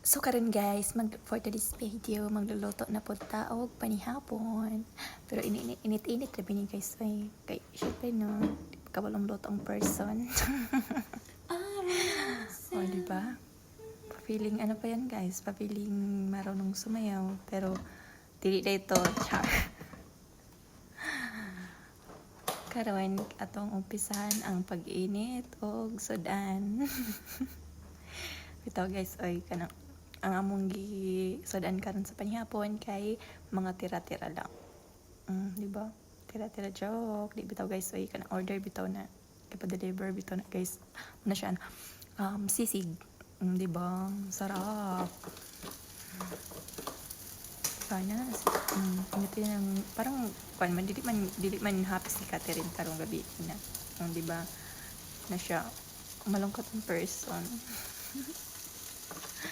So karon guys, for today's video, magluluto na po taog panihapon. Pero init-init na bini guys ay kay syempre no, kabalong luto ang person. O di ba? Pa-feeling ano pa yan guys, pa-feeling marunong sumayaw pero dili na ito, char. Karon atong umpisahan ang pag-init og sudan. Bitaw guys, oy kanang ang among gi sudan karon sa panihapon kay mga tira-tira lang. Di ba? Tira-tira joke. Di bitaw guys, oy kanang order bitaw na ipa-deliver bitaw na guys. Ano siya sisig. Di ba? Sarap. Sana ngiti ng parang pan man dili man happy si Catherine karong gabi na. Di ba? Na siya malungkot in person.